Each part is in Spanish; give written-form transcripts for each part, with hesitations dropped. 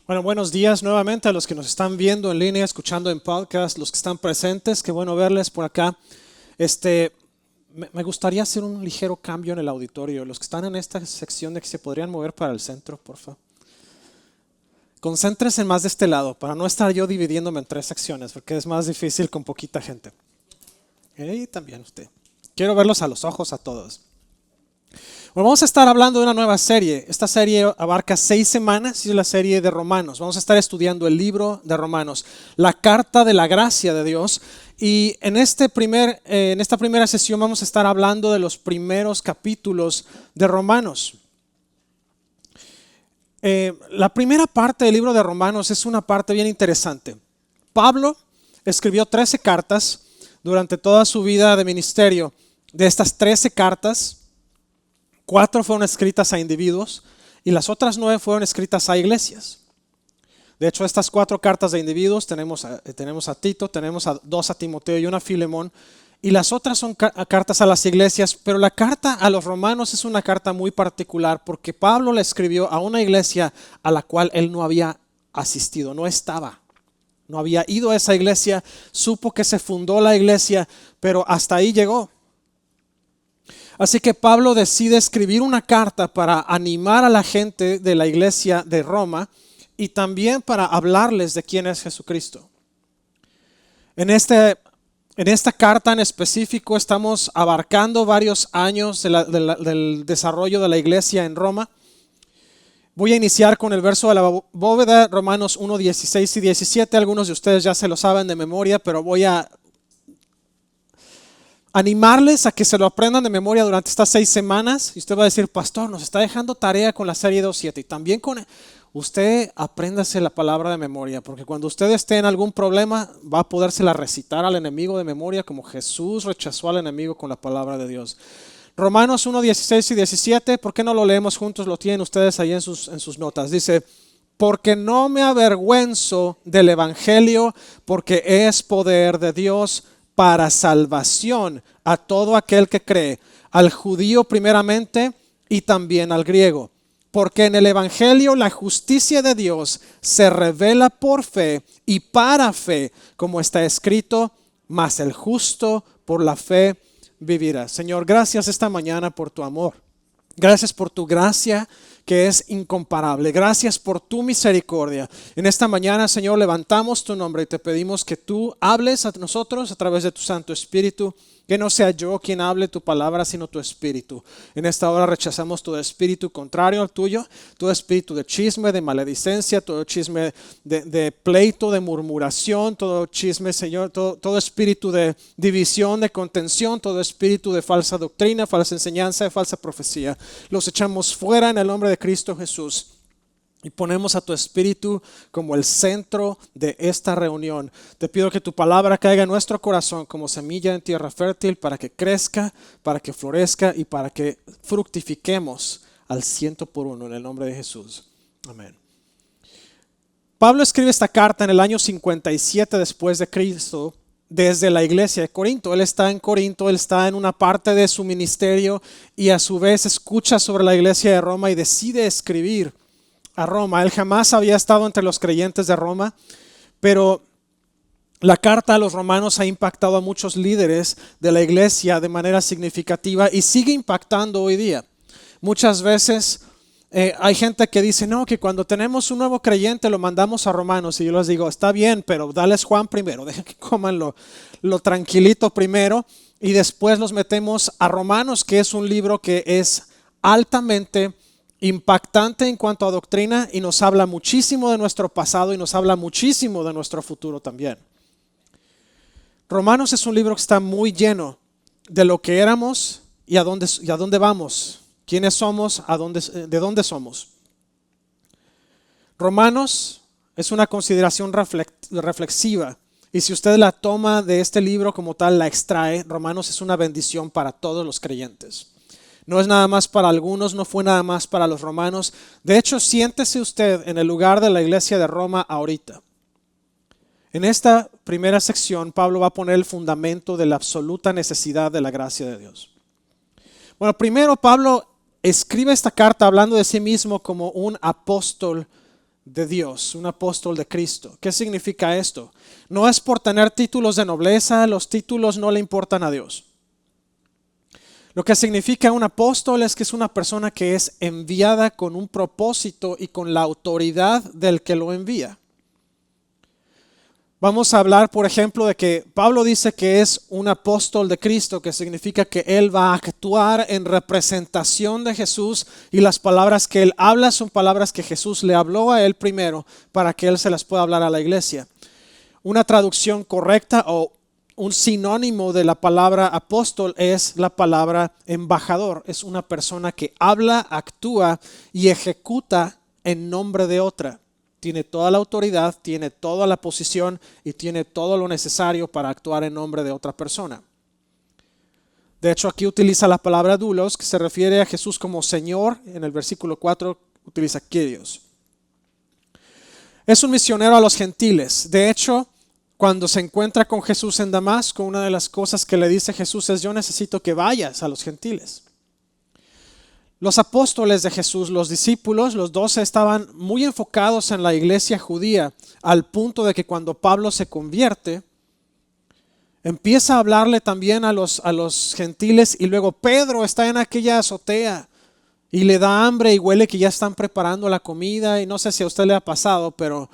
Bueno, buenos días nuevamente a los que nos están viendo en línea, escuchando en podcast, los que están presentes, qué bueno verles por acá. Este, me gustaría hacer un ligero cambio en el auditorio. Los que están en esta sección de que se podrían mover para el centro, por favor. Concéntrense más de este lado para no estar yo dividiéndome en tres secciones, porque es más difícil con poquita gente. Y también usted. Quiero verlos a los ojos a todos. Bueno, vamos a estar hablando de una nueva serie. Esta serie abarca 6 semanas y es la serie de Romanos. Vamos a estar estudiando el libro de Romanos, la carta de la gracia de Dios. Y en esta primera sesión vamos a estar hablando de los primeros capítulos de Romanos. La primera parte del libro de Romanos es una parte bien interesante. Pablo escribió 13 cartas durante toda su vida de ministerio. De estas 13 cartas, 4 fueron escritas a individuos y las otras 9 fueron escritas a iglesias. De hecho, estas 4 cartas de individuos tenemos a Tito, tenemos a 2 a Timoteo y una a Filemón. Y las otras son cartas a las iglesias, pero la carta a los romanos es una carta muy particular porque Pablo le escribió a una iglesia a la cual él no había asistido, no estaba. No había ido a esa iglesia, supo que se fundó la iglesia, pero hasta ahí llegó. Así que Pablo decide escribir una carta para animar a la gente de la iglesia de Roma y también para hablarles de quién es Jesucristo. En esta carta en específico estamos abarcando varios años del desarrollo de la iglesia en Roma. Voy a iniciar con el verso de la bóveda, Romanos 1, 16 y 17. Algunos de ustedes ya se lo saben de memoria, pero voy a animarles a que se lo aprendan de memoria durante estas 6 semanas. Y usted va a decir, pastor, nos está dejando tarea con la serie 2.7. Y también usted apréndase la palabra de memoria, porque cuando usted esté en algún problema, va a podérsela recitar al enemigo de memoria, como Jesús rechazó al enemigo con la palabra de Dios. Romanos 1, 16 y 17, ¿por qué no lo leemos juntos? Lo tienen ustedes ahí en sus notas. Dice, porque no me avergüenzo del evangelio, porque es poder de Dios para salvación a todo aquel que cree, al judío primeramente y también al griego. Porque en el evangelio la justicia de Dios se revela por fe y para fe, como está escrito, mas el justo por la fe vivirá. Señor, gracias esta mañana por tu amor. Gracias por tu gracia que es incomparable. Gracias por tu misericordia. En esta mañana, Señor, levantamos tu nombre y te pedimos que tú hables a nosotros a través de tu Santo Espíritu. Que no sea yo quien hable tu palabra, sino tu espíritu. En esta hora rechazamos todo espíritu contrario al tuyo, todo espíritu de chisme, de maledicencia, todo chisme de pleito, de murmuración, todo chisme, Señor, todo espíritu de división, de contención, todo espíritu de falsa doctrina, falsa enseñanza, de falsa profecía. Los echamos fuera en el nombre de Cristo Jesús. Y ponemos a tu espíritu como el centro de esta reunión. Te pido que tu palabra caiga en nuestro corazón como semilla en tierra fértil para que crezca, para que florezca y para que fructifiquemos al 100% en el nombre de Jesús. Amén. Pablo escribe esta carta en el año 57 después de Cristo desde la iglesia de Corinto. Él está en Corinto, él está en una parte de su ministerio y a su vez escucha sobre la iglesia de Roma y decide escribir a Roma. Él jamás había estado entre los creyentes de Roma, pero la carta a los romanos ha impactado a muchos líderes de la iglesia de manera significativa y sigue impactando hoy día. Muchas veces hay gente que dice, no, que cuando tenemos un nuevo creyente lo mandamos a Romanos. Y yo les digo, está bien, pero dales Juan primero, deja que coman lo tranquilito primero y después los metemos a Romanos, que es un libro que es altamente impactante en cuanto a doctrina y nos habla muchísimo de nuestro pasado y nos habla muchísimo de nuestro futuro también. Romanos es un libro que está muy lleno de lo que éramos y a dónde vamos, quiénes somos, de dónde somos. Romanos es una consideración reflexiva y si usted la toma de este libro como tal, la extrae, Romanos es una bendición para todos los creyentes. No es nada más para algunos, no fue nada más para los romanos. De hecho, siéntese usted en el lugar de la iglesia de Roma ahorita. En esta primera sección, Pablo va a poner el fundamento de la absoluta necesidad de la gracia de Dios. Bueno, primero Pablo escribe esta carta hablando de sí mismo como un apóstol de Dios, un apóstol de Cristo. ¿Qué significa esto? No es por tener títulos de nobleza, los títulos no le importan a Dios. Lo que significa un apóstol es que es una persona que es enviada con un propósito y con la autoridad del que lo envía. Vamos a hablar, por ejemplo, de que Pablo dice que es un apóstol de Cristo, que significa que él va a actuar en representación de Jesús y las palabras que él habla son palabras que Jesús le habló a él primero para que él se las pueda hablar a la iglesia. Una traducción correcta o un sinónimo de la palabra apóstol es la palabra embajador. Es una persona que habla, actúa y ejecuta en nombre de otra. Tiene toda la autoridad, tiene toda la posición y tiene todo lo necesario para actuar en nombre de otra persona. De hecho, aquí utiliza la palabra doulos, que se refiere a Jesús como Señor. En el versículo 4 utiliza Kyrios. Es un misionero a los gentiles. De hecho, cuando se encuentra con Jesús en Damasco, una de las cosas que le dice Jesús es: yo necesito que vayas a los gentiles. Los apóstoles de Jesús, los discípulos, los 12, estaban muy enfocados en la iglesia judía, al punto de que cuando Pablo se convierte, empieza a hablarle también a los gentiles, y luego Pedro está en aquella azotea y le da hambre y huele que ya están preparando la comida, y no sé si a usted le ha pasado, pero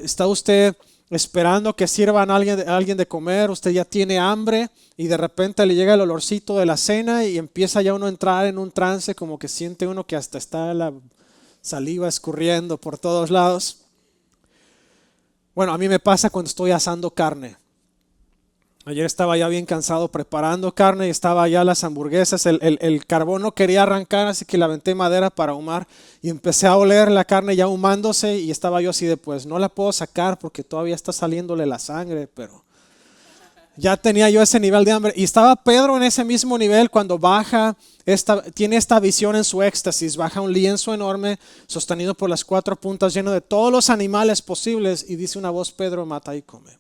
está usted esperando que sirvan a alguien de comer, usted ya tiene hambre y de repente le llega el olorcito de la cena y empieza ya uno a entrar en un trance, como que siente uno que hasta está la saliva escurriendo por todos lados. Bueno, a mí me pasa cuando estoy asando carne. Ayer estaba ya bien cansado preparando carne y estaba ya las hamburguesas, el carbón no quería arrancar, así que le aventé madera para ahumar y empecé a oler la carne ya ahumándose y estaba yo así de pues no la puedo sacar porque todavía está saliéndole la sangre, pero ya tenía yo ese nivel de hambre. Y estaba Pedro en ese mismo nivel cuando tiene esta visión en su éxtasis, baja un lienzo enorme sostenido por las 4 puntas lleno de todos los animales posibles y dice una voz: Pedro, mata y come.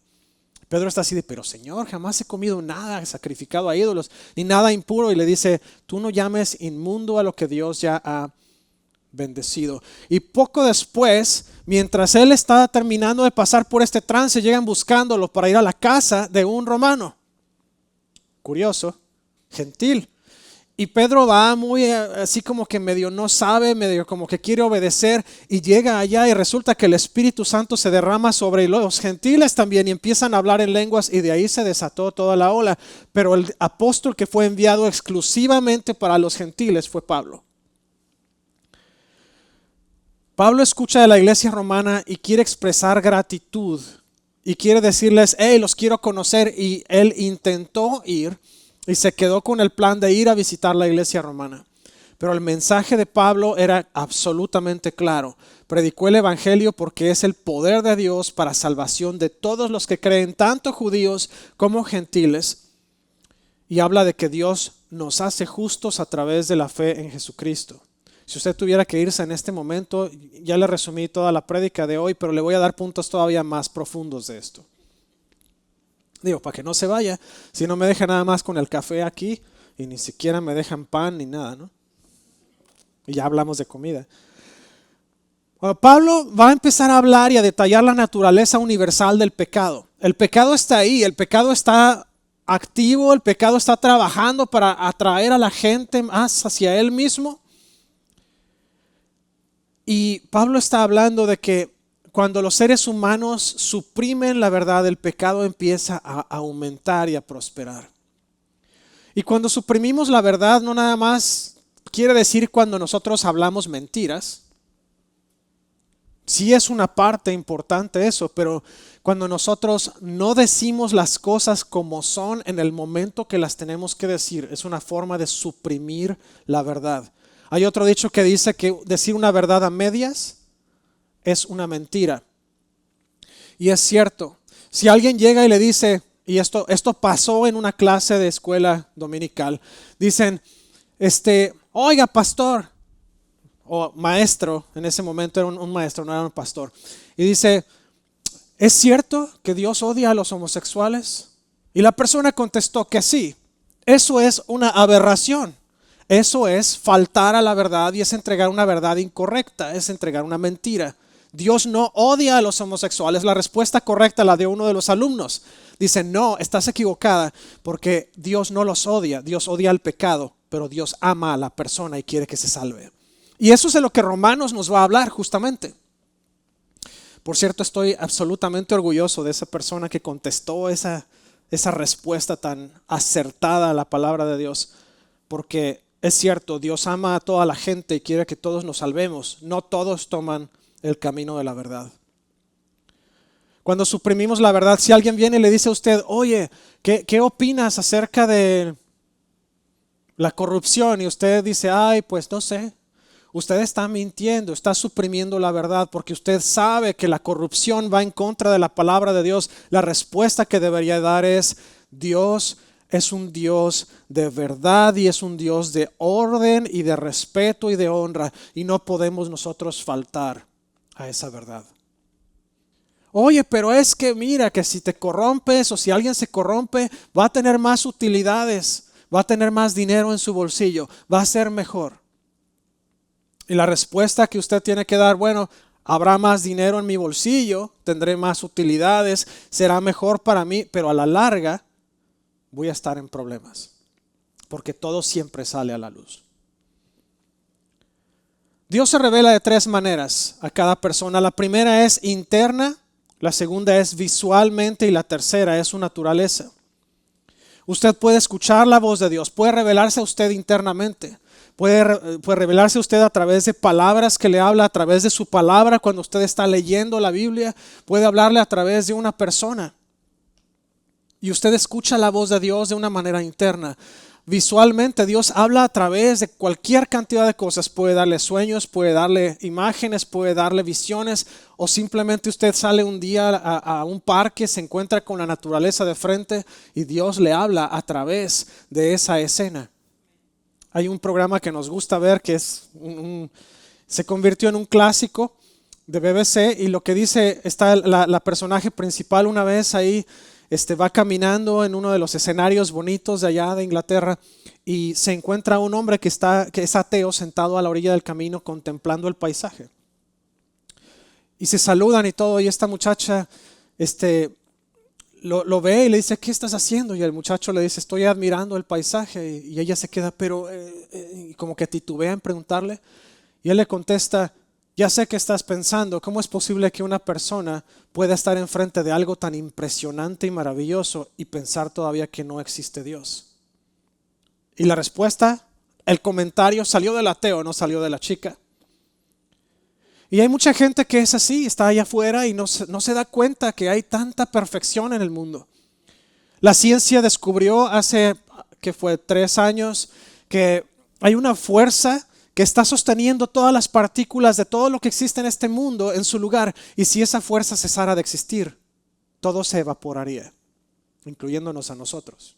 Pedro está así de, pero Señor, jamás he comido nada sacrificado a ídolos, ni nada impuro. Y le dice: tú no llames inmundo a lo que Dios ya ha bendecido. Y poco después, mientras él está terminando de pasar por este trance, llegan buscándolo para ir a la casa de un romano. Curioso, gentil. Y Pedro va muy así como que medio no sabe, medio como que quiere obedecer, y llega allá y resulta que el Espíritu Santo se derrama sobre los gentiles también y empiezan a hablar en lenguas y de ahí se desató toda la ola. Pero el apóstol que fue enviado exclusivamente para los gentiles fue Pablo. Pablo escucha de la iglesia romana y quiere expresar gratitud y quiere decirles: hey, los quiero conocer, y él intentó ir. Y se quedó con el plan de ir a visitar la iglesia romana. Pero el mensaje de Pablo era absolutamente claro. Predicó el evangelio porque es el poder de Dios para salvación de todos los que creen, tanto judíos como gentiles. Y habla de que Dios nos hace justos a través de la fe en Jesucristo. Si usted tuviera que irse en este momento, ya le resumí toda la prédica de hoy, pero le voy a dar puntos todavía más profundos de esto. Digo, para que no se vaya, si no me deja nada más con el café aquí y ni siquiera me dejan pan ni nada, ¿no? Y ya hablamos de comida. Bueno, Pablo va a empezar a hablar y a detallar la naturaleza universal del pecado. El pecado está ahí, el pecado está activo, el pecado está trabajando para atraer a la gente más hacia él mismo. Y Pablo está hablando de que cuando los seres humanos suprimen la verdad, el pecado empieza a aumentar y a prosperar. Y cuando suprimimos la verdad, no nada más quiere decir cuando nosotros hablamos mentiras. Sí es una parte importante eso, pero cuando nosotros no decimos las cosas como son en el momento que las tenemos que decir, es una forma de suprimir la verdad. Hay otro dicho que dice que decir una verdad a medias es una mentira. Y es cierto. Si alguien llega y le dice, y esto pasó en una clase de escuela dominical, dicen, oiga, pastor, o maestro, en ese momento era un maestro, no era un pastor, y dice, ¿es cierto que Dios odia a los homosexuales? Y la persona contestó que sí. Eso es una aberración. Eso es faltar a la verdad y es entregar una verdad incorrecta, es entregar una mentira. Dios no odia a los homosexuales. La respuesta correcta la de uno de los alumnos. Dice, no, estás equivocada porque Dios no los odia. Dios odia el pecado, pero Dios ama a la persona y quiere que se salve. Y eso es de lo que Romanos nos va a hablar justamente. Por cierto, estoy absolutamente orgulloso de esa persona que contestó esa respuesta tan acertada a la palabra de Dios. Porque es cierto, Dios ama a toda la gente y quiere que todos nos salvemos. No todos toman el camino de la verdad. Cuando suprimimos la verdad, si alguien viene y le dice a usted, oye, ¿qué opinas acerca de la corrupción? Y usted dice, ay, pues no sé. Usted está mintiendo, está suprimiendo la verdad porque usted sabe que la corrupción va en contra de la palabra de Dios. La respuesta que debería dar es, Dios es un Dios de verdad y es un Dios de orden y de respeto y de honra, y no podemos nosotros faltar a esa verdad. Oye, pero es que mira que si te corrompes o si alguien se corrompe, va a tener más utilidades, va a tener más dinero en su bolsillo, va a ser mejor. Y la respuesta que usted tiene que dar, bueno, habrá más dinero en mi bolsillo, tendré más utilidades, será mejor para mí, pero a la larga voy a estar en problemas, porque todo siempre sale a la luz. Dios se revela de tres maneras a cada persona. La primera es interna, la segunda es visualmente y la tercera es su naturaleza. Usted puede escuchar la voz de Dios, puede revelarse a usted internamente. Puede revelarse a usted a través de palabras que le habla, a través de su palabra cuando usted está leyendo la Biblia. Puede hablarle a través de una persona. Y usted escucha la voz de Dios de una manera interna. Visualmente Dios habla a través de cualquier cantidad de cosas. Puede darle sueños, puede darle imágenes, puede darle visiones. O simplemente usted sale un día a un parque, se encuentra con la naturaleza de frente y Dios le habla a través de esa escena. Hay un programa que nos gusta ver que se convirtió en un clásico de BBC, y lo que dice, está la personaje principal una vez ahí, va caminando en uno de los escenarios bonitos de allá de Inglaterra y se encuentra un hombre que es ateo sentado a la orilla del camino contemplando el paisaje. Y se saludan y todo, y esta muchacha lo ve y le dice, ¿qué estás haciendo? Y el muchacho le dice, estoy admirando el paisaje. Y ella se queda, pero como que titubea en preguntarle. Y él le contesta, ya sé qué estás pensando, ¿cómo es posible que una persona pueda estar enfrente de algo tan impresionante y maravilloso y pensar todavía que no existe Dios? Y la respuesta, el comentario salió del ateo, no salió de la chica. Y hay mucha gente que es así, está allá afuera y no se da cuenta que hay tanta perfección en el mundo. La ciencia descubrió hace, que fue 3 años, que hay una fuerza que está sosteniendo todas las partículas de todo lo que existe en este mundo en su lugar. Y si esa fuerza cesara de existir, todo se evaporaría, incluyéndonos a nosotros.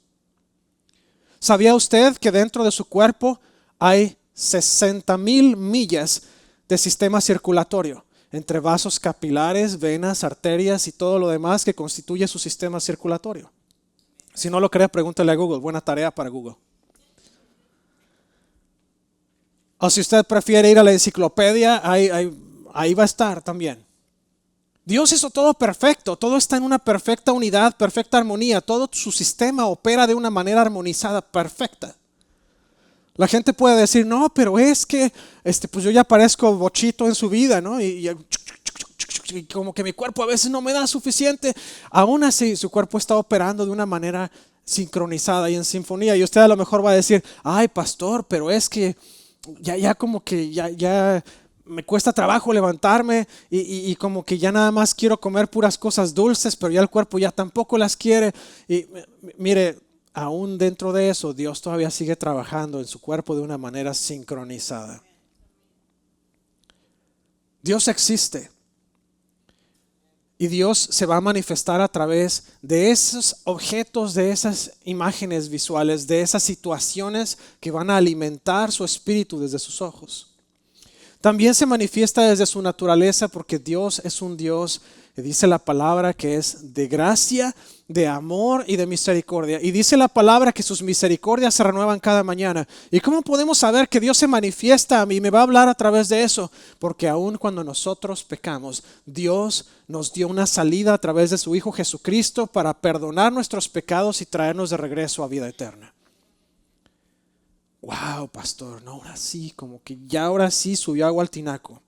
¿Sabía usted que dentro de su cuerpo hay 60,000 millas de sistema circulatorio, entre vasos capilares, venas, arterias y todo lo demás que constituye su sistema circulatorio? Si no lo cree, pregúntele a Google. Buena tarea para Google. O si usted prefiere ir a la enciclopedia, ahí va a estar también. Dios hizo todo perfecto, todo está en una perfecta unidad, perfecta armonía. Todo su sistema opera de una manera armonizada, perfecta. La gente puede decir, no, pero es que pues yo ya parezco bochito en su vida, ¿no? Y como que mi cuerpo a veces no me da suficiente. Aún así, su cuerpo está operando de una manera sincronizada y en sinfonía. Y usted a lo mejor va a decir, ay, pastor, pero es que ya como que ya me cuesta trabajo levantarme y como que ya nada más quiero comer puras cosas dulces, pero ya el cuerpo ya tampoco las quiere. Y mire, aún dentro de eso, Dios todavía sigue trabajando en su cuerpo de una manera sincronizada. Dios existe. Y Dios se va a manifestar a través de esos objetos, de esas imágenes visuales, de esas situaciones que van a alimentar su espíritu desde sus ojos. También se manifiesta desde su naturaleza porque Dios es un Dios, que dice la palabra, que es de gracia, de amor y de misericordia. Y dice la palabra que sus misericordias se renuevan cada mañana. ¿Y cómo podemos saber que Dios se manifiesta a mí y me va a hablar a través de eso? Porque aun cuando nosotros pecamos, Dios nos dio una salida a través de su Hijo Jesucristo para perdonar nuestros pecados y traernos de regreso a vida eterna. Wow, pastor, no, ahora sí, como que ya ahora sí subió agua al tinaco.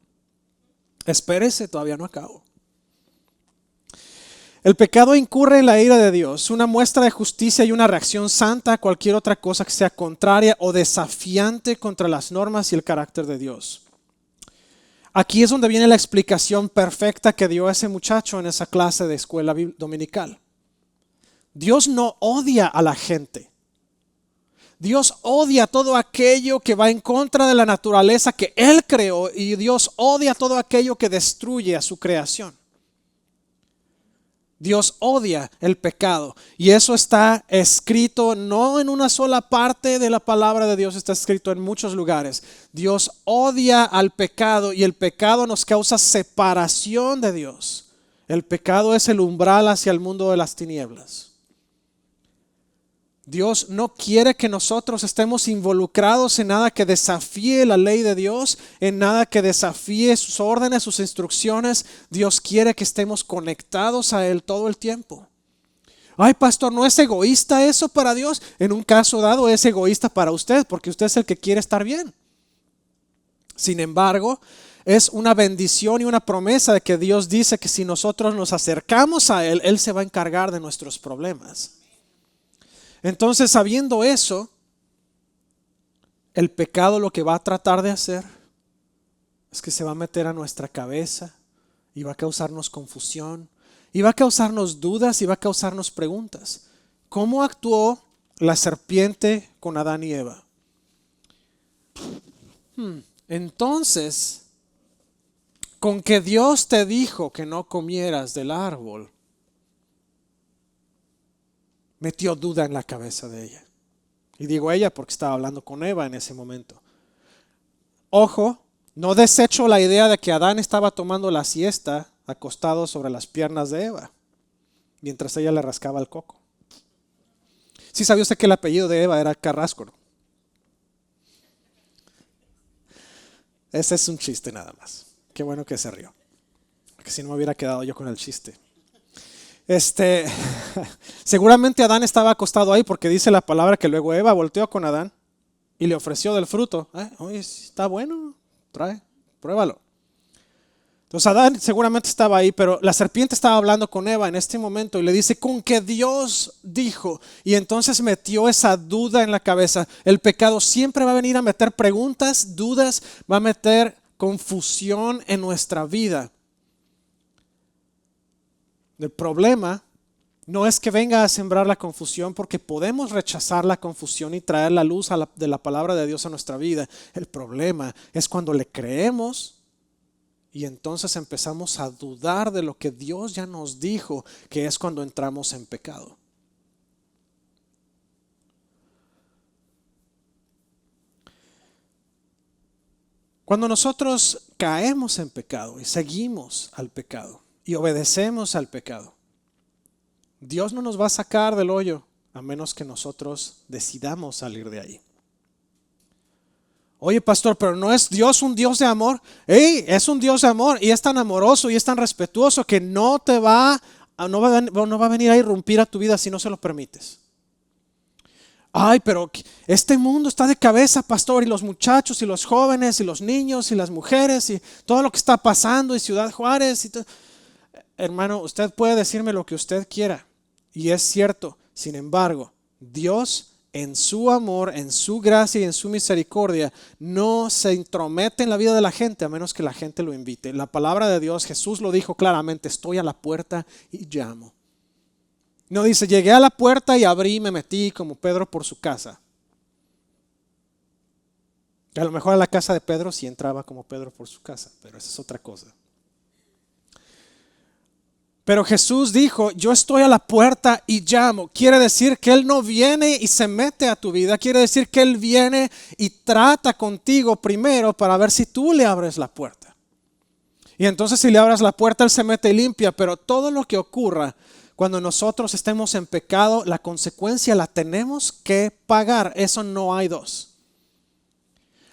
Espérese, todavía no acabo. El pecado incurre en la ira de Dios, una muestra de justicia y una reacción santa a cualquier otra cosa que sea contraria o desafiante contra las normas y el carácter de Dios. Aquí es donde viene la explicación perfecta que dio ese muchacho en esa clase de escuela dominical. Dios no odia a la gente. Dios odia todo aquello que va en contra de la naturaleza que Él creó, y Dios odia todo aquello que destruye a su creación. Dios odia el pecado, y eso está escrito no en una sola parte de la palabra de Dios, está escrito en muchos lugares. Dios odia al pecado, y el pecado nos causa separación de Dios. El pecado es el umbral hacia el mundo de las tinieblas. Dios no quiere que nosotros estemos involucrados en nada que desafíe la ley de Dios, en nada que desafíe sus órdenes, sus instrucciones. Dios quiere que estemos conectados a Él todo el tiempo. Ay, pastor, ¿no es egoísta eso para Dios? En un caso dado es egoísta para usted, porque usted es el que quiere estar bien. Sin embargo, es una bendición y una promesa de que Dios dice que si nosotros nos acercamos a Él, Él se va a encargar de nuestros problemas. Entonces, sabiendo eso, el pecado lo que va a tratar de hacer es que se va a meter a nuestra cabeza y va a causarnos confusión, y va a causarnos dudas y va a causarnos preguntas. ¿Cómo actuó la serpiente con Adán y Eva? Entonces, con que Dios te dijo que no comieras del árbol, metió duda en la cabeza de ella. Y digo ella porque estaba hablando con Eva en ese momento. Ojo, no desecho la idea de que Adán estaba tomando la siesta acostado sobre las piernas de Eva, mientras ella le rascaba el coco. Sí, sabía usted que el apellido de Eva era Carrasco, ¿no? Ese es un chiste nada más. Qué bueno que se rió, porque si no me hubiera quedado yo con el chiste. Seguramente Adán estaba acostado ahí, porque dice la palabra que luego Eva volteó con Adán y le ofreció del fruto. Oye, está bueno, pruébalo. Entonces Adán seguramente estaba ahí, pero la serpiente estaba hablando con Eva en este momento y le dice, con que Dios dijo, y entonces metió esa duda en la cabeza. El pecado siempre va a venir a meter preguntas, dudas, va a meter confusión en nuestra vida. El problema no es que venga a sembrar la confusión, porque podemos rechazar la confusión y traer la luz de la palabra de Dios a nuestra vida. El problema es cuando le creemos y entonces empezamos a dudar de lo que Dios ya nos dijo, que es cuando entramos en pecado. Cuando nosotros caemos en pecado y seguimos al pecado y obedecemos al pecado, Dios no nos va a sacar del hoyo a menos que nosotros decidamos salir de ahí. Oye, pastor, pero ¿no es Dios un Dios de amor? Es un Dios de amor y es tan amoroso y es tan respetuoso que no va a venir a irrumpir a tu vida si no se lo permites. Ay, pero este mundo está de cabeza, pastor, y los muchachos y los jóvenes y los niños y las mujeres y todo lo que está pasando y Ciudad Juárez y todo. Hermano, usted puede decirme lo que usted quiera y es cierto. Sin embargo, Dios en su amor, en su gracia y en su misericordia no se intromete en la vida de la gente a menos que la gente lo invite. La palabra de Dios, Jesús lo dijo claramente, estoy a la puerta y llamo. No dice, llegué a la puerta y abrí y me metí como Pedro por su casa. A lo mejor a la casa de Pedro sí entraba como Pedro por su casa, pero esa es otra cosa. Pero Jesús dijo, yo estoy a la puerta y llamo. Quiere decir que Él no viene y se mete a tu vida. Quiere decir que Él viene y trata contigo primero para ver si tú le abres la puerta. Y entonces si le abres la puerta, Él se mete y limpia. Pero todo lo que ocurra cuando nosotros estemos en pecado, la consecuencia la tenemos que pagar. Eso no hay dos.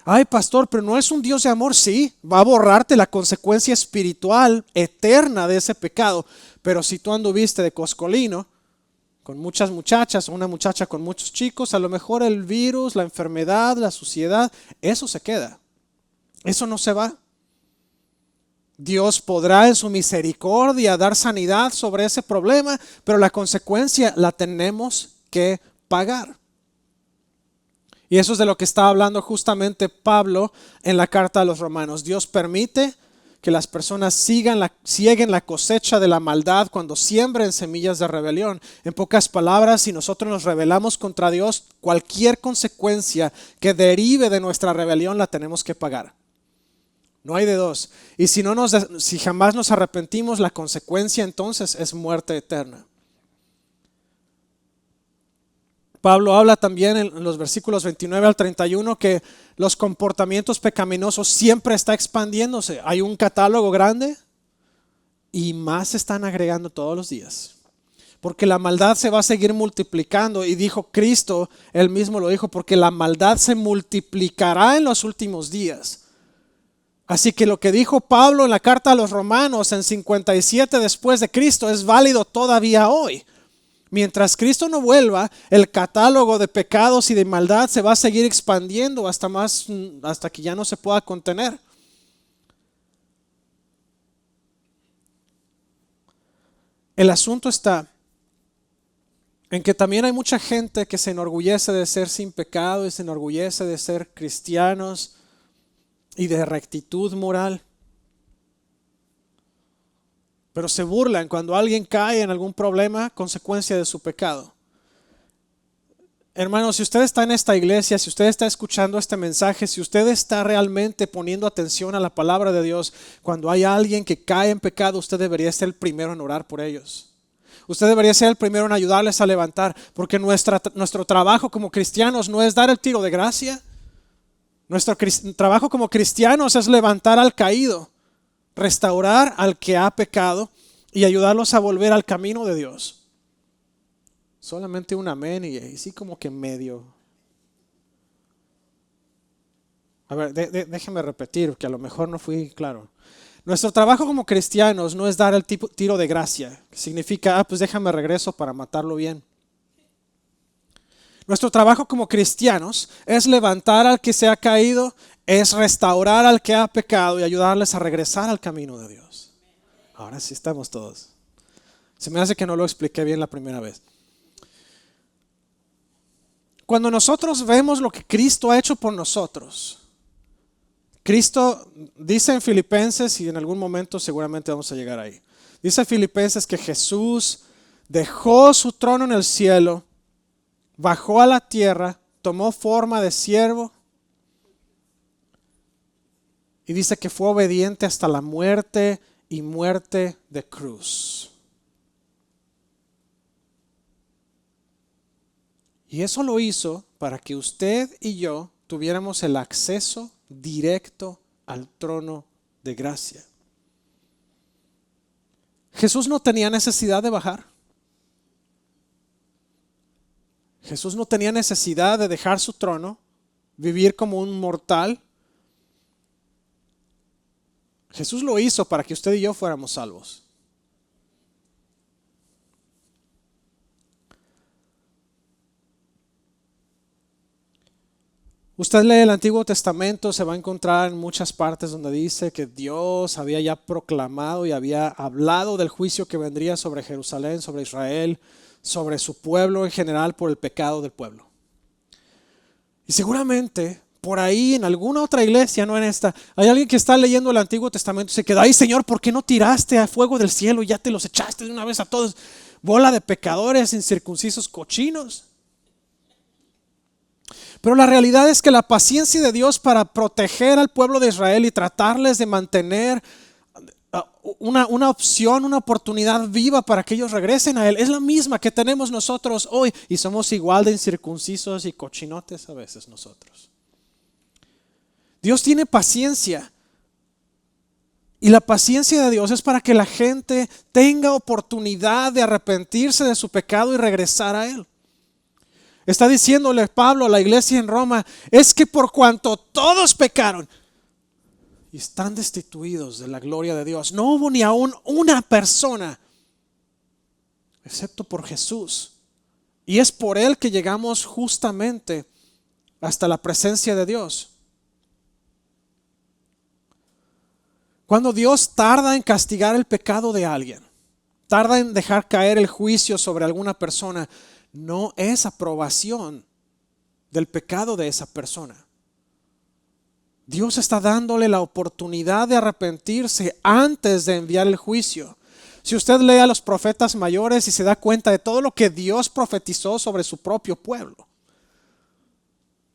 Ay, pastor, pero no es un Dios de amor. Sí, va a borrarte la consecuencia espiritual eterna de ese pecado. Pero si tú anduviste de coscolino con muchas muchachas, una muchacha con muchos chicos, a lo mejor el virus, la enfermedad, la suciedad, eso se queda. Eso no se va. Dios podrá en su misericordia dar sanidad sobre ese problema, pero la consecuencia la tenemos que pagar. Y eso es de lo que está hablando justamente Pablo en la carta a los Romanos. Dios permite que las personas sieguen la cosecha de la maldad cuando siembren semillas de rebelión. En pocas palabras, si nosotros nos rebelamos contra Dios, cualquier consecuencia que derive de nuestra rebelión la tenemos que pagar. No hay de dos. Y si jamás nos arrepentimos, la consecuencia entonces es muerte eterna. Pablo habla también en los versículos 29 al 31 que los comportamientos pecaminosos siempre está expandiéndose. Hay un catálogo grande y más se están agregando todos los días. Porque la maldad se va a seguir multiplicando y dijo Cristo, Él mismo lo dijo, porque la maldad se multiplicará en los últimos días. Así que lo que dijo Pablo en la carta a los Romanos en 57 después de Cristo es válido todavía hoy. Mientras Cristo no vuelva, el catálogo de pecados y de maldad se va a seguir expandiendo hasta que ya no se pueda contener. El asunto está en que también hay mucha gente que se enorgullece de ser sin pecado y se enorgullece de ser cristianos y de rectitud moral. Pero se burlan cuando alguien cae en algún problema consecuencia de su pecado. Hermano, si usted está en esta iglesia, si usted está escuchando este mensaje, si usted está realmente poniendo atención a la palabra de Dios, cuando hay alguien que cae en pecado, usted debería ser el primero en orar por ellos. Usted debería ser el primero en ayudarles a levantar, porque nuestro trabajo como cristianos no es dar el tiro de gracia. Nuestro trabajo como cristianos es levantar al caído, restaurar al que ha pecado y ayudarlos a volver al camino de Dios. Solamente un amén y sí como que medio. A ver, déjeme repetir, que a lo mejor no fui claro. Nuestro trabajo como cristianos no es dar el tiro de gracia, que significa, pues déjame regreso para matarlo bien. Nuestro trabajo como cristianos es levantar al que se ha caído, es restaurar al que ha pecado y ayudarles a regresar al camino de Dios. Ahora sí estamos todos. Se me hace que no lo expliqué bien la primera vez. Cuando nosotros vemos lo que Cristo ha hecho por nosotros, Cristo dice en Filipenses, y en algún momento seguramente vamos a llegar ahí, dice en Filipenses que Jesús dejó su trono en el cielo, bajó a la tierra, tomó forma de siervo y dice que fue obediente hasta la muerte y muerte de cruz. Y eso lo hizo para que usted y yo tuviéramos el acceso directo al trono de gracia. Jesús no tenía necesidad de bajar. Jesús no tenía necesidad de dejar su trono, vivir como un mortal. Jesús lo hizo para que usted y yo fuéramos salvos. Usted lee el Antiguo Testamento, se va a encontrar en muchas partes donde dice que Dios había ya proclamado y había hablado del juicio que vendría sobre Jerusalén, sobre Israel, sobre su pueblo en general por el pecado del pueblo. Y seguramente por ahí en alguna otra iglesia, no en esta, hay alguien que está leyendo el Antiguo Testamento y se queda, ay Señor, ¿por qué no tiraste a fuego del cielo y ya te los echaste de una vez a todos? Bola de pecadores, incircuncisos, cochinos. Pero la realidad es que la paciencia de Dios para proteger al pueblo de Israel y tratarles de mantener una opción, una oportunidad viva para que ellos regresen a Él. Es la misma que tenemos nosotros hoy y somos igual de incircuncisos y cochinotes a veces nosotros. Dios tiene paciencia y la paciencia de Dios es para que la gente tenga oportunidad de arrepentirse de su pecado y regresar a Él. Está diciéndole Pablo a la iglesia en Roma, es que por cuanto todos pecaron y están destituidos de la gloria de Dios, no hubo ni aún una persona, excepto por Jesús. Y es por Él que llegamos justamente hasta la presencia de Dios. Cuando Dios tarda en castigar el pecado de alguien, tarda en dejar caer el juicio sobre alguna persona, no es aprobación del pecado de esa persona. Dios está dándole la oportunidad de arrepentirse antes de enviar el juicio. Si usted lee a los profetas mayores y se da cuenta de todo lo que Dios profetizó sobre su propio pueblo,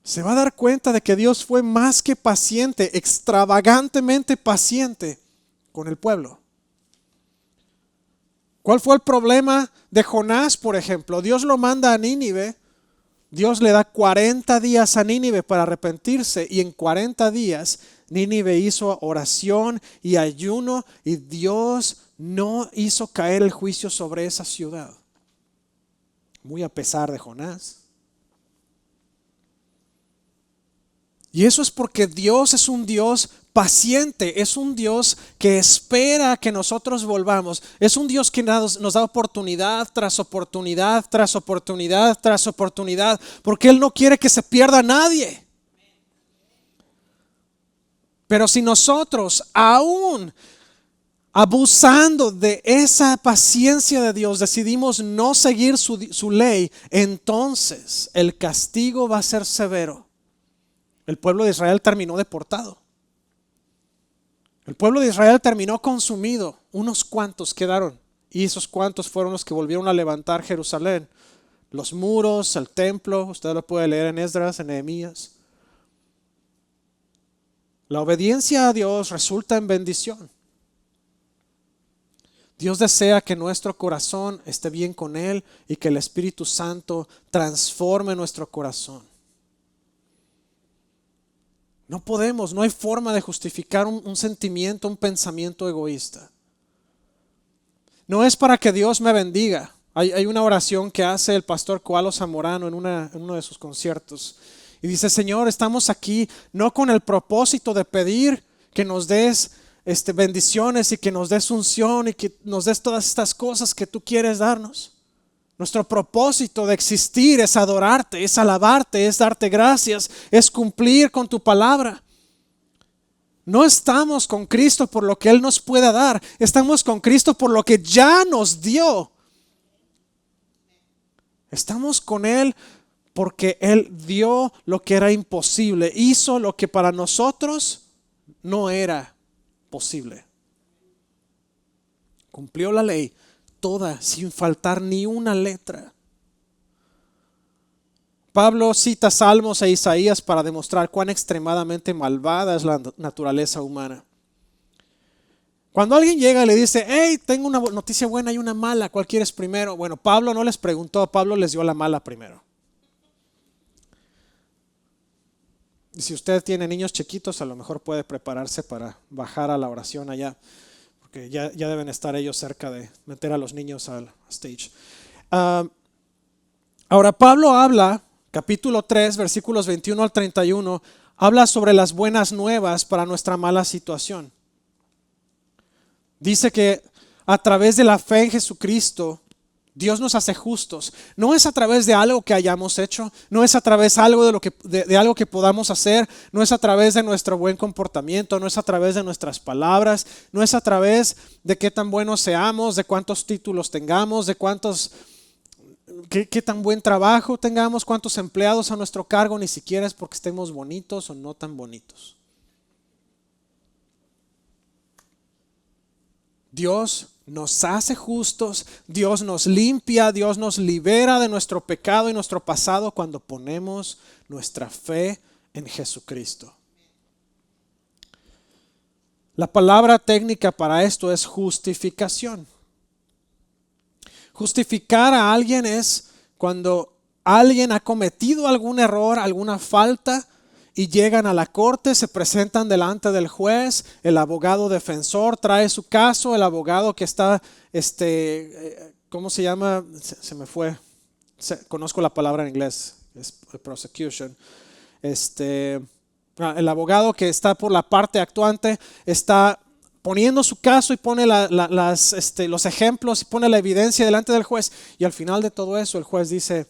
se va a dar cuenta de que Dios fue más que paciente, extravagantemente paciente con el pueblo. ¿Cuál fue el problema de Jonás, por ejemplo? Dios lo manda a Nínive. Dios le da 40 días a Nínive para arrepentirse y en 40 días Nínive hizo oración y ayuno y Dios no hizo caer el juicio sobre esa ciudad. Muy a pesar de Jonás. Y eso es porque Dios es un Dios paciente, es un Dios que espera que nosotros volvamos, es un Dios que nos da oportunidad tras oportunidad, tras oportunidad, tras oportunidad, porque Él no quiere que se pierda nadie. Pero si nosotros, aún abusando de esa paciencia de Dios, decidimos no seguir su ley, entonces el castigo va a ser severo. El pueblo de Israel terminó deportado. El pueblo de Israel terminó consumido. Unos cuantos quedaron. Y esos cuantos fueron los que volvieron a levantar Jerusalén. Los muros, el templo. Usted lo puede leer en Esdras, en Nehemías. La obediencia a Dios resulta en bendición. Dios desea que nuestro corazón esté bien con Él y que el Espíritu Santo transforme nuestro corazón. No podemos, no hay forma de justificar un sentimiento, un pensamiento egoísta. No es para que Dios me bendiga. Hay una oración que hace el pastor Koalo Zamorano en uno de sus conciertos. Y dice, Señor, estamos aquí no con el propósito de pedir que nos des bendiciones y que nos des unción y que nos des todas estas cosas que tú quieres darnos. Nuestro propósito de existir es adorarte, es alabarte, es darte gracias, es cumplir con tu palabra. No estamos con Cristo por lo que Él nos pueda dar, estamos con Cristo por lo que ya nos dio. Estamos con Él porque Él dio lo que era imposible, hizo lo que para nosotros no era posible. Cumplió la ley toda, sin faltar ni una letra. Pablo cita Salmos e Isaías para demostrar cuán extremadamente malvada es la naturaleza humana. Cuando alguien llega y le dice, hey, tengo una noticia buena y una mala, ¿cuál quieres primero? Bueno, Pablo no les preguntó, Pablo les dio la mala primero. Y si usted tiene niños chiquitos, a lo mejor puede prepararse para bajar a la oración allá. Que ya deben estar ellos cerca de meter a los niños al stage. Ahora Pablo habla, capítulo 3, versículos 21 al 31, habla sobre las buenas nuevas para nuestra mala situación. Dice que a través de la fe en Jesucristo, Dios nos hace justos. No es a través de algo que hayamos hecho, no es a través de algo que podamos hacer, no es a través de nuestro buen comportamiento, no es a través de nuestras palabras, no es a través de qué tan buenos seamos, de cuántos títulos tengamos, de qué tan buen trabajo tengamos, cuántos empleados a nuestro cargo, ni siquiera es porque estemos bonitos o no tan bonitos. Dios nos hace justos, Dios nos limpia, Dios nos libera de nuestro pecado y nuestro pasado cuando ponemos nuestra fe en Jesucristo. La palabra técnica para esto es justificación. Justificar a alguien es cuando alguien ha cometido algún error, alguna falta, y llegan a la corte, se presentan delante del juez, el abogado defensor trae su caso, el abogado que está, ¿cómo se llama? Se me fue, conozco la palabra en inglés, es prosecution. El abogado que está por la parte actuante está poniendo su caso y pone los ejemplos y pone la evidencia delante del juez, y al final de todo eso el juez dice,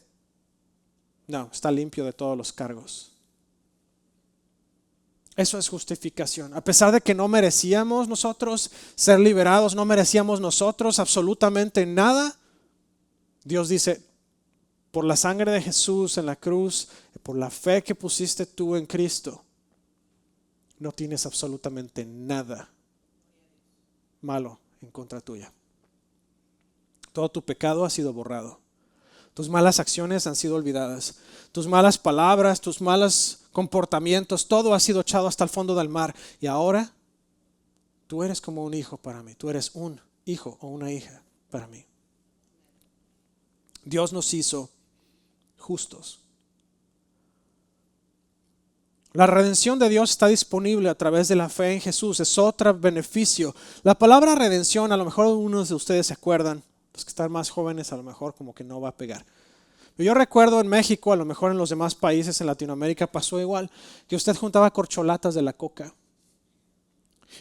no, está limpio de todos los cargos. Eso es justificación. A pesar de que no merecíamos nosotros ser liberados, no merecíamos nosotros absolutamente nada, Dios dice, por la sangre de Jesús en la cruz, por la fe que pusiste tú en Cristo, no tienes absolutamente nada malo en contra tuya. Todo tu pecado ha sido borrado. Tus malas acciones han sido olvidadas. Tus malas palabras, tus malos comportamientos, todo ha sido echado hasta el fondo del mar. Y ahora tú eres como un hijo para mí. Tú eres un hijo o una hija para mí. Dios nos hizo justos. La redención de Dios está disponible a través de la fe en Jesús. Es otro beneficio. La palabra redención, a lo mejor unos de ustedes se acuerdan. Los que están más jóvenes a lo mejor como que no va a pegar. Yo recuerdo en México, a lo mejor en los demás países en Latinoamérica pasó igual, que usted juntaba corcholatas de la coca.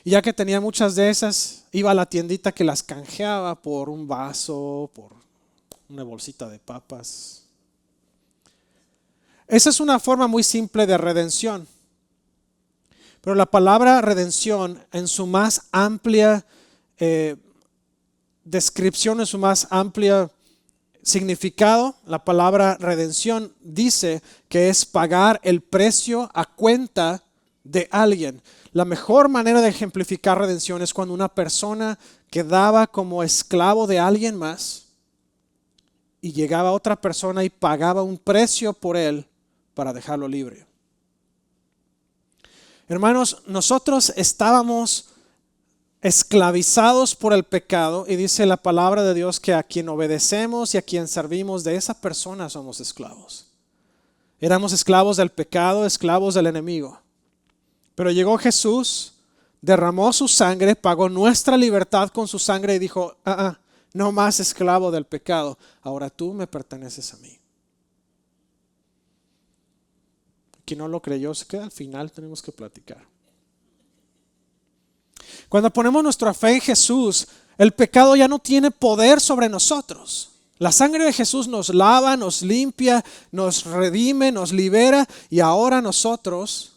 Y ya que tenía muchas de esas, iba a la tiendita que las canjeaba por un vaso, por una bolsita de papas. Esa es una forma muy simple de redención. Pero la palabra redención en su más amplia descripción, en su más amplia significado, la palabra redención dice que es pagar el precio a cuenta de alguien. La mejor manera de ejemplificar redención es cuando una persona quedaba como esclavo de alguien más y llegaba otra persona y pagaba un precio por él para dejarlo libre. Hermanos, nosotros estábamos esclavizados por el pecado, y dice la palabra de Dios que a quien obedecemos y a quien servimos, de esa persona somos esclavos. Éramos esclavos del pecado, esclavos del enemigo. Pero llegó Jesús, derramó su sangre, pagó nuestra libertad con su sangre y dijo, no más esclavo del pecado, ahora tú me perteneces a mí. Quien no lo creyó se queda al final, tenemos que platicar. Cuando ponemos nuestra fe en Jesús, el pecado ya no tiene poder sobre nosotros. La sangre de Jesús nos lava, nos limpia, nos redime, nos libera, y ahora nosotros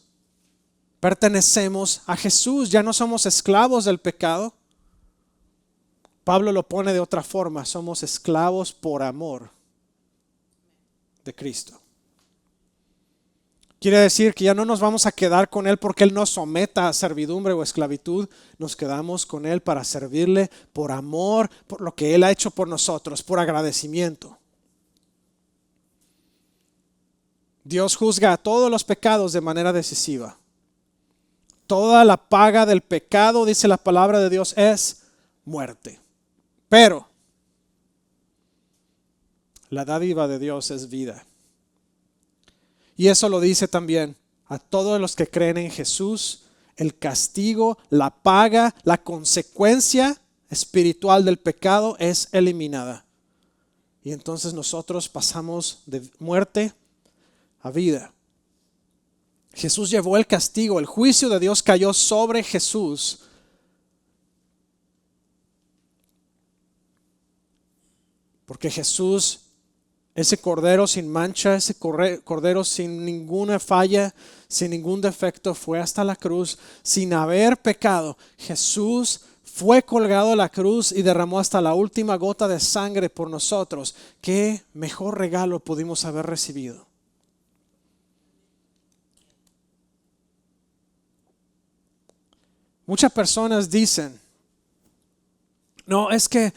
pertenecemos a Jesús. Ya no somos esclavos del pecado. Pablo lo pone de otra forma, somos esclavos por amor de Cristo. Quiere decir que ya no nos vamos a quedar con Él porque Él nos someta a servidumbre o esclavitud. Nos quedamos con Él para servirle por amor, por lo que Él ha hecho por nosotros, por agradecimiento. Dios juzga a todos los pecados de manera decisiva. Toda la paga del pecado, dice la palabra de Dios, es muerte. Pero la dádiva de Dios es vida. Y eso lo dice también a todos los que creen en Jesús. El castigo, la paga, la consecuencia espiritual del pecado es eliminada. Y entonces nosotros pasamos de muerte a vida. Jesús llevó el castigo, el juicio de Dios cayó sobre Jesús. Porque Jesús, ese cordero sin mancha, ese cordero sin ninguna falla, sin ningún defecto, fue hasta la cruz sin haber pecado. Jesús fue colgado a la cruz y derramó hasta la última gota de sangre por nosotros. ¿Qué mejor regalo pudimos haber recibido? Muchas personas dicen, no, es que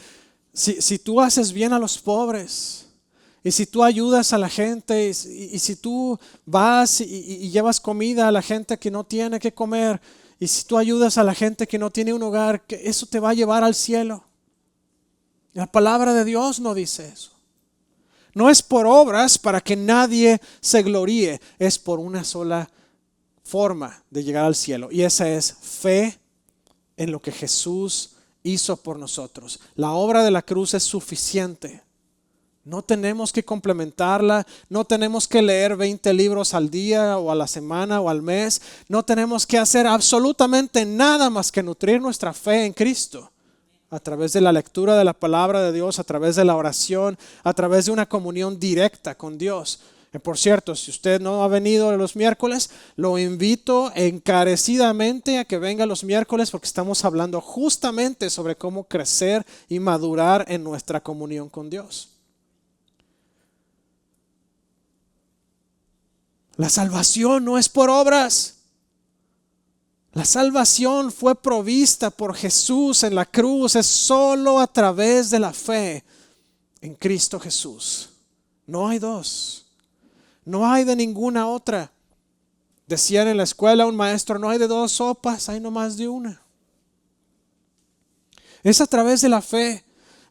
si tú haces bien a los pobres, y si tú ayudas a la gente, y si tú vas y llevas comida a la gente que no tiene que comer, y si tú ayudas a la gente que no tiene un hogar, que eso te va a llevar al cielo. La palabra de Dios no dice eso. No es por obras para que nadie se gloríe, es por una sola forma de llegar al cielo. Y esa es fe en lo que Jesús hizo por nosotros. La obra de la cruz es suficiente. No tenemos que complementarla, no tenemos que leer 20 libros al día o a la semana o al mes. No tenemos que hacer absolutamente nada más que nutrir nuestra fe en Cristo. A través de la lectura de la palabra de Dios, a través de la oración, a través de una comunión directa con Dios. Por cierto, si usted no ha venido los miércoles, lo invito encarecidamente a que venga los miércoles porque estamos hablando justamente sobre cómo crecer y madurar en nuestra comunión con Dios. La salvación no es por obras. La salvación fue provista por Jesús en la cruz, es solo a través de la fe en Cristo Jesús. No hay dos, no hay de ninguna otra. Decían en la escuela un maestro, no hay de dos sopas, hay no más de una. Es a través de la fe.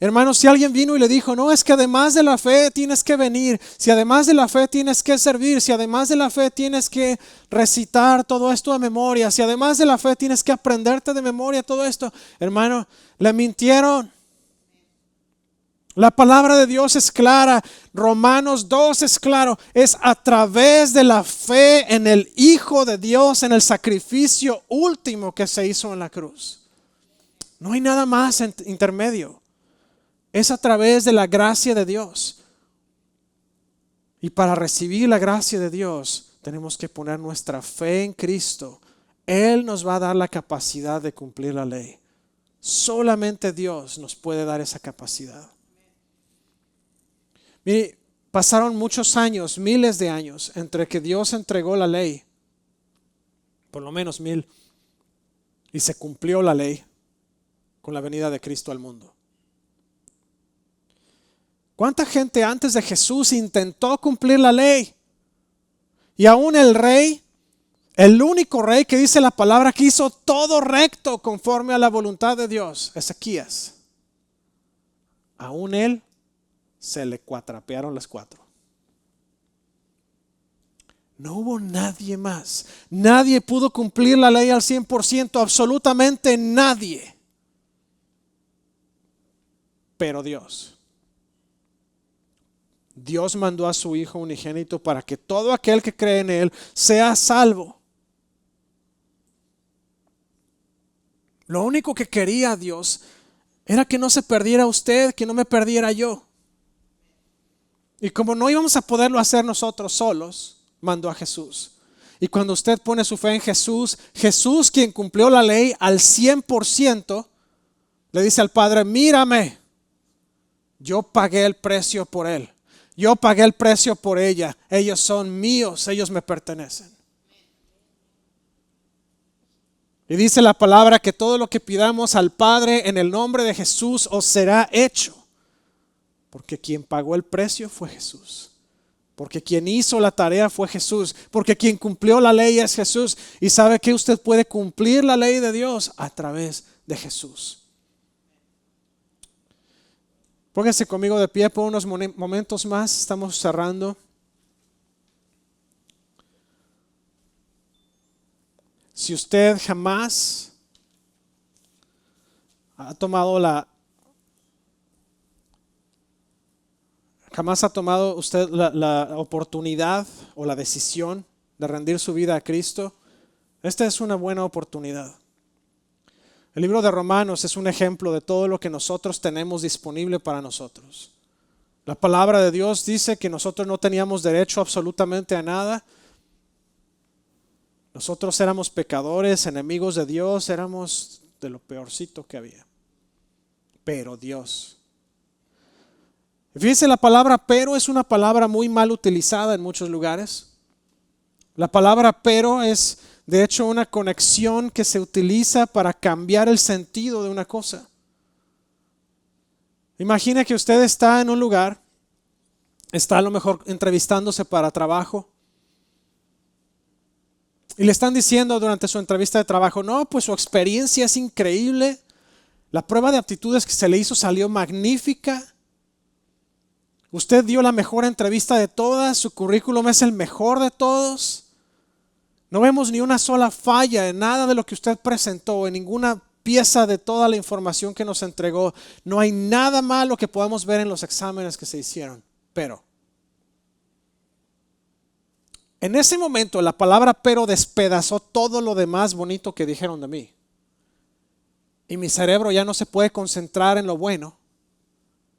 Hermanos, si alguien vino y le dijo, no, es que además de la fe tienes que venir, si además de la fe tienes que servir, si además de la fe tienes que recitar todo esto de memoria, si además de la fe tienes que aprenderte de memoria todo esto, hermano, le mintieron. La palabra de Dios es clara, Romanos 2 es claro, es a través de la fe en el Hijo de Dios, en el sacrificio último que se hizo en la cruz. No hay nada más intermedio. Es a través de la gracia de Dios. Y para recibir la gracia de Dios, tenemos que poner nuestra fe en Cristo. Él nos va a dar la capacidad de cumplir la ley. Solamente Dios nos puede dar esa capacidad. Mire, pasaron muchos años, miles de años, entre que Dios entregó la ley, por lo menos 1000, y se cumplió la ley con la venida de Cristo al mundo. ¿Cuánta gente antes de Jesús intentó cumplir la ley? Y aún el rey, el único rey que dice la palabra que hizo todo recto conforme a la voluntad de Dios, Ezequías. Aún él se le cuatrapearon las 4. No hubo nadie más. Nadie pudo cumplir la ley al 100%, absolutamente nadie. Pero Dios. Dios mandó a su Hijo unigénito para que todo aquel que cree en Él sea salvo. Lo único que quería Dios era que no se perdiera usted, que no me perdiera yo. Y como no íbamos a poderlo hacer nosotros solos, mandó a Jesús. Y cuando usted pone su fe en Jesús, Jesús, quien cumplió la ley al 100%, le dice al Padre, mírame, yo pagué el precio por él. Yo pagué el precio por ella. Ellos son míos, ellos me pertenecen. Y dice la palabra que todo lo que pidamos al Padre en el nombre de Jesús os será hecho. Porque quien pagó el precio fue Jesús. Porque quien hizo la tarea fue Jesús. Porque quien cumplió la ley es Jesús. Y sabe que usted puede cumplir la ley de Dios a través de Jesús. Pónganse conmigo de pie por unos momentos más. Estamos cerrando. Si usted jamás ha tomado usted la oportunidad o la decisión de rendir su vida a Cristo, esta es una buena oportunidad. El libro de Romanos es un ejemplo de todo lo que nosotros tenemos disponible para nosotros. La palabra de Dios dice que nosotros no teníamos derecho absolutamente a nada. Nosotros éramos pecadores, enemigos de Dios, éramos de lo peorcito que había. Pero Dios. Fíjense, la palabra pero es una palabra muy mal utilizada en muchos lugares. La palabra pero es de hecho una conexión que se utiliza para cambiar el sentido de una cosa. Imagina que usted está en un lugar, está a lo mejor entrevistándose para trabajo. Y le están diciendo durante su entrevista de trabajo, no, pues su experiencia es increíble. La prueba de aptitudes que se le hizo salió magnífica. Usted dio la mejor entrevista de todas, su currículum es el mejor de todos. No vemos ni una sola falla en nada de lo que usted presentó, en ninguna pieza de toda la información que nos entregó. No hay nada malo que podamos ver en los exámenes que se hicieron. Pero en ese momento la palabra pero despedazó todo lo demás bonito que dijeron de mí. Y mi cerebro ya no se puede concentrar en lo bueno.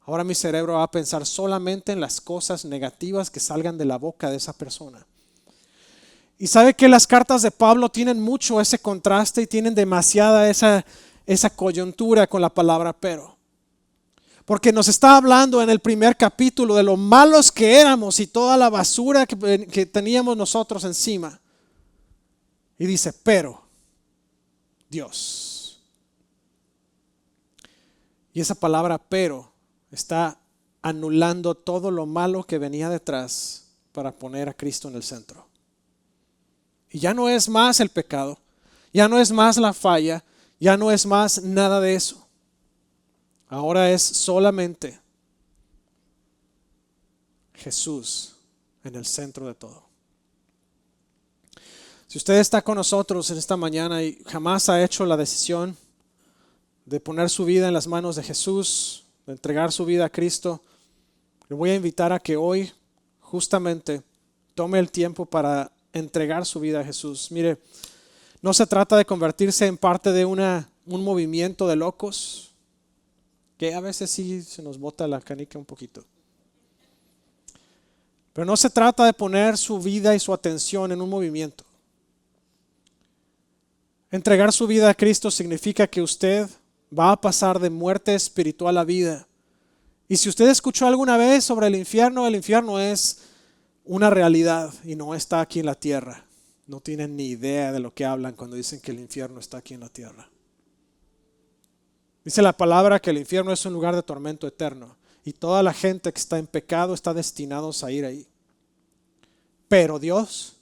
Ahora mi cerebro va a pensar solamente en las cosas negativas que salgan de la boca de esa persona. Y sabe que las cartas de Pablo tienen mucho ese contraste y tienen demasiada esa coyuntura con la palabra pero. Porque nos está hablando en el primer capítulo de lo malos que éramos y toda la basura que teníamos nosotros encima. Y dice, pero Dios. Y esa palabra pero está anulando todo lo malo que venía detrás para poner a Cristo en el centro. Y ya no es más el pecado, ya no es más la falla, ya no es más nada de eso. Ahora es solamente Jesús en el centro de todo. Si usted está con nosotros en esta mañana y jamás ha hecho la decisión de poner su vida en las manos de Jesús, de entregar su vida a Cristo, le voy a invitar a que hoy justamente tome el tiempo para entregar su vida a Jesús. Mire, no se trata de convertirse en parte de un movimiento de locos, que a veces sí se nos bota la canica un poquito. Pero no se trata de poner su vida y su atención en un movimiento. Entregar su vida a Cristo significa que usted va a pasar de muerte espiritual a vida. Y si usted escuchó alguna vez sobre el infierno es una realidad y no está aquí en la tierra. No tienen ni idea de lo que hablan cuando dicen que el infierno está aquí en la tierra. Dice la palabra que el infierno es un lugar de tormento eterno y toda la gente que está en pecado está destinados a ir ahí. Pero Dios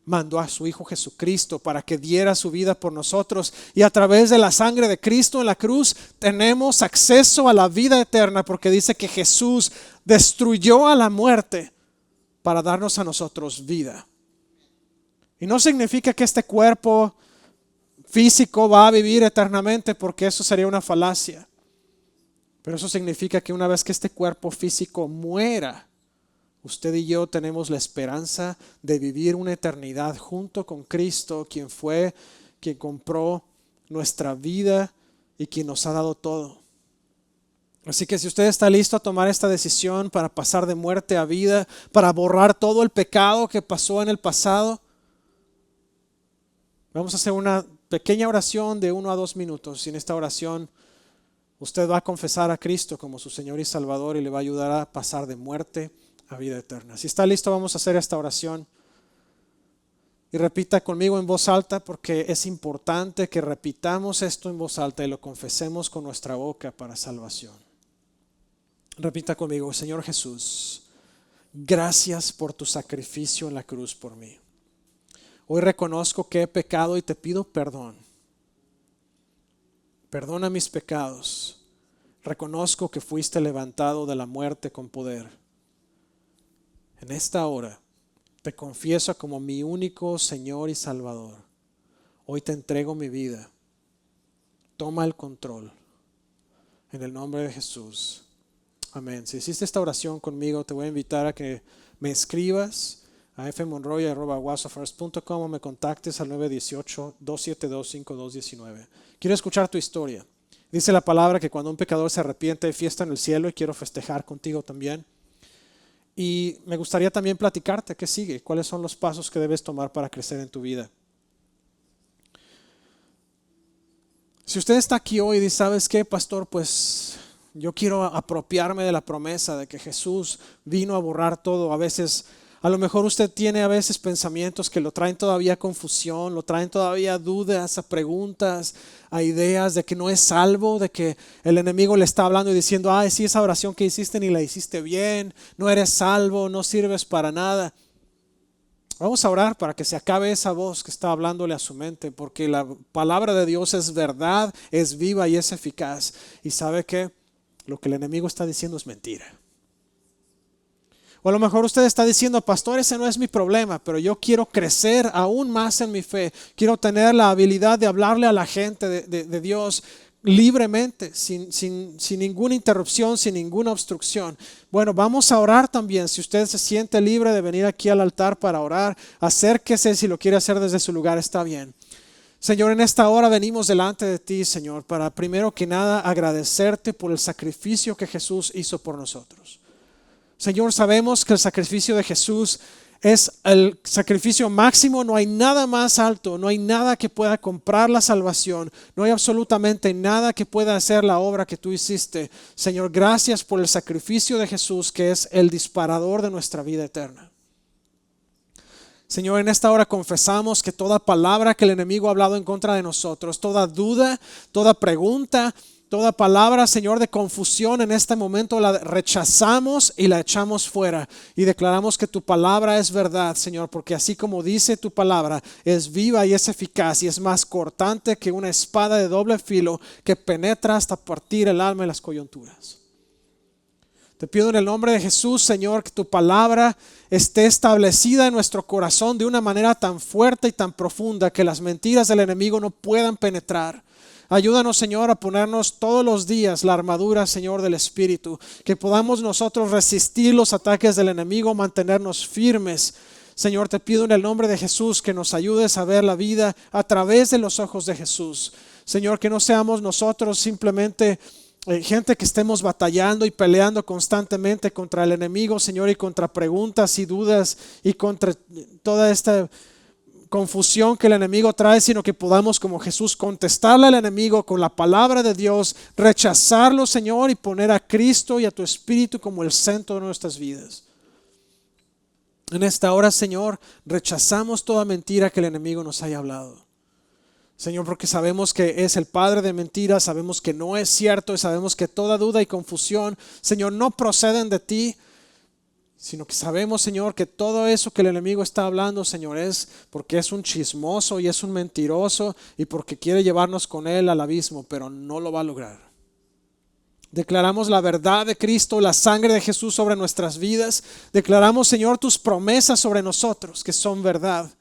mandó a su Hijo Jesucristo para que diera su vida por nosotros y a través de la sangre de Cristo en la cruz tenemos acceso a la vida eterna porque dice que Jesús destruyó a la muerte para darnos a nosotros vida. Y no significa que este cuerpo físico va a vivir eternamente porque eso sería una falacia. Pero eso significa que una vez que este cuerpo físico muera, usted y yo tenemos la esperanza de vivir una eternidad junto con Cristo, quien compró nuestra vida y quien nos ha dado todo. Así que si usted está listo a tomar esta decisión para pasar de muerte a vida, para borrar todo el pecado que pasó en el pasado, vamos a hacer una pequeña oración de 1 a 2 minutos. Y en esta oración usted va a confesar a Cristo como su Señor y Salvador y le va a ayudar a pasar de muerte a vida eterna. Si está listo, vamos a hacer esta oración. Y repita conmigo en voz alta porque es importante que repitamos esto en voz alta y lo confesemos con nuestra boca para salvación. Repita conmigo: Señor Jesús, gracias por tu sacrificio en la cruz por mí. Hoy reconozco que he pecado y te pido perdón. Perdona mis pecados. Reconozco que fuiste levantado de la muerte con poder. En esta hora te confieso como mi único Señor y Salvador. Hoy te entrego mi vida. Toma el control. En el nombre de Jesús. Amén. Si hiciste esta oración conmigo, te voy a invitar a que me escribas a fmonroy@wasafirst.com o me contactes al 918-272-5219. Quiero escuchar tu historia. Dice la palabra que cuando un pecador se arrepiente hay fiesta en el cielo y quiero festejar contigo también. Y me gustaría también platicarte qué sigue, cuáles son los pasos que debes tomar para crecer en tu vida. Si usted está aquí hoy y dice, ¿sabes qué, pastor? Pues yo quiero apropiarme de la promesa de que Jesús vino a borrar todo. A veces, a lo mejor usted tiene a veces pensamientos que lo traen todavía a confusión, lo traen todavía a dudas, a preguntas, a ideas de que no es salvo, de que el enemigo le está hablando y diciendo, sí, esa oración que hiciste ni la hiciste bien, no eres salvo, no sirves para nada. Vamos a orar para que se acabe esa voz que está hablándole a su mente, porque la palabra de Dios es verdad, es viva y es eficaz. Y sabe que lo que el enemigo está diciendo es mentira. O a lo mejor usted está diciendo, pastor, ese no es mi problema, pero yo quiero crecer aún más en mi fe. Quiero tener la habilidad de hablarle a la gente de Dios libremente, sin ninguna interrupción, sin ninguna obstrucción. Bueno, vamos a orar también. Si usted se siente libre de venir aquí al altar para orar, acérquese. Si lo quiere hacer desde su lugar, está bien. Señor, en esta hora venimos delante de ti, Señor, para primero que nada agradecerte por el sacrificio que Jesús hizo por nosotros. Señor, sabemos que el sacrificio de Jesús es el sacrificio máximo. No hay nada más alto, no hay nada que pueda comprar la salvación, no hay absolutamente nada que pueda hacer la obra que tú hiciste. Señor, gracias por el sacrificio de Jesús, que es el disparador de nuestra vida eterna. Señor, en esta hora confesamos que toda palabra que el enemigo ha hablado en contra de nosotros, toda duda, toda pregunta, toda palabra, Señor, de confusión, en este momento la rechazamos y la echamos fuera. Y declaramos que tu palabra es verdad, Señor, porque así como dice tu palabra, es viva y es eficaz y es más cortante que una espada de doble filo que penetra hasta partir el alma y las coyunturas. Te pido en el nombre de Jesús, Señor, que tu palabra esté establecida en nuestro corazón de una manera tan fuerte y tan profunda que las mentiras del enemigo no puedan penetrar. Ayúdanos, Señor, a ponernos todos los días la armadura, Señor, del Espíritu, que podamos nosotros resistir los ataques del enemigo, mantenernos firmes. Señor, te pido en el nombre de Jesús que nos ayudes a ver la vida a través de los ojos de Jesús. Señor, que no seamos nosotros simplemente gente que estemos batallando y peleando constantemente contra el enemigo, Señor, y contra preguntas y dudas y contra toda esta confusión que el enemigo trae, sino que podamos, como Jesús, contestarle al enemigo con la palabra de Dios, rechazarlo, Señor, y poner a Cristo y a tu Espíritu como el centro de nuestras vidas. En esta hora, Señor, rechazamos toda mentira que el enemigo nos haya hablado. Señor, porque sabemos que es el padre de mentiras, sabemos que no es cierto y sabemos que toda duda y confusión, Señor, no proceden de ti, sino que sabemos, Señor, que todo eso que el enemigo está hablando, Señor, es porque es un chismoso y es un mentiroso y porque quiere llevarnos con él al abismo, pero no lo va a lograr. Declaramos la verdad de Cristo, la sangre de Jesús sobre nuestras vidas. Declaramos, Señor, tus promesas sobre nosotros, que son verdad.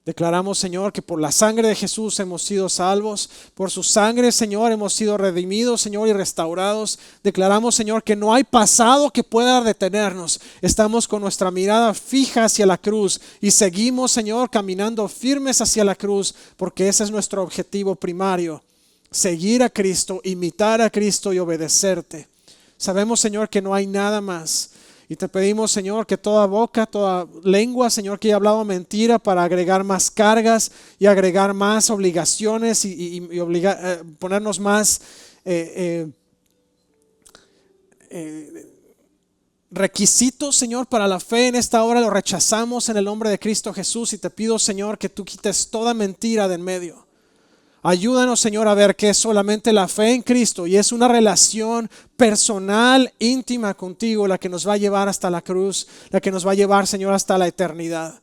Declaramos, Señor, que por la sangre de Jesús hemos sido salvos. Por su sangre, Señor, hemos sido redimidos, Señor, y restaurados. Declaramos, Señor, que no hay pasado que pueda detenernos. Estamos con nuestra mirada fija hacia la cruz y seguimos, Señor, caminando firmes hacia la cruz, porque ese es nuestro objetivo primario. Seguir a Cristo, imitar a Cristo y obedecerte. Sabemos, Señor, que no hay nada más. Y te pedimos, Señor, que toda boca, toda lengua, Señor, que haya hablado mentira para agregar más cargas y agregar más obligaciones y ponernos más requisitos, Señor, para la fe en esta hora, lo rechazamos en el nombre de Cristo Jesús y te pido, Señor, que tú quites toda mentira de en medio. Ayúdanos, Señor, a ver que es solamente la fe en Cristo y es una relación personal, íntima contigo, la que nos va a llevar hasta la cruz, la que nos va a llevar, Señor, hasta la eternidad.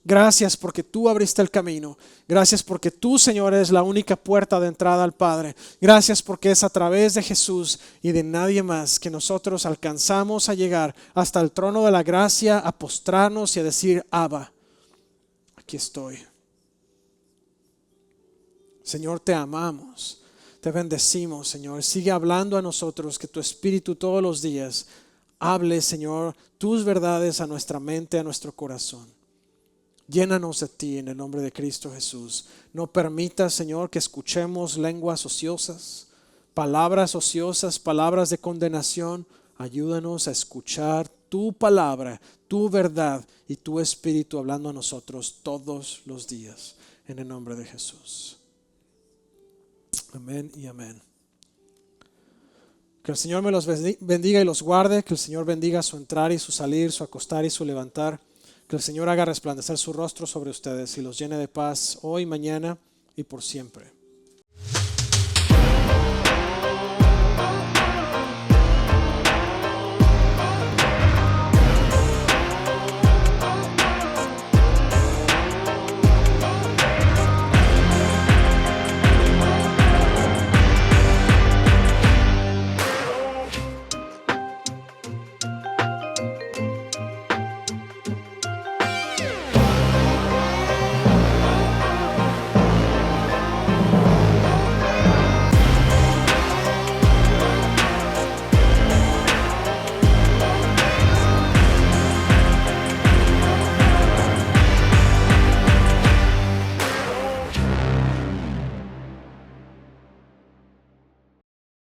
Gracias porque tú abriste el camino. Gracias porque tú, Señor, eres la única puerta de entrada al Padre. Gracias porque es a través de Jesús y de nadie más que nosotros alcanzamos a llegar hasta el trono de la gracia, a postrarnos y a decir, Abba, aquí estoy. Señor, te amamos, te bendecimos, Señor. Sigue hablando a nosotros, que tu Espíritu todos los días hable, Señor, tus verdades a nuestra mente, a nuestro corazón. Llénanos de ti en el nombre de Cristo Jesús. No permitas, Señor, que escuchemos lenguas ociosas, palabras de condenación. Ayúdanos a escuchar tu palabra, tu verdad y tu Espíritu hablando a nosotros todos los días. En el nombre de Jesús. Amén y amén. Que el Señor me los bendiga y los guarde. Que el Señor bendiga su entrar y su salir, su acostar y su levantar. Que el Señor haga resplandecer su rostro sobre ustedes y los llene de paz hoy, mañana y por siempre.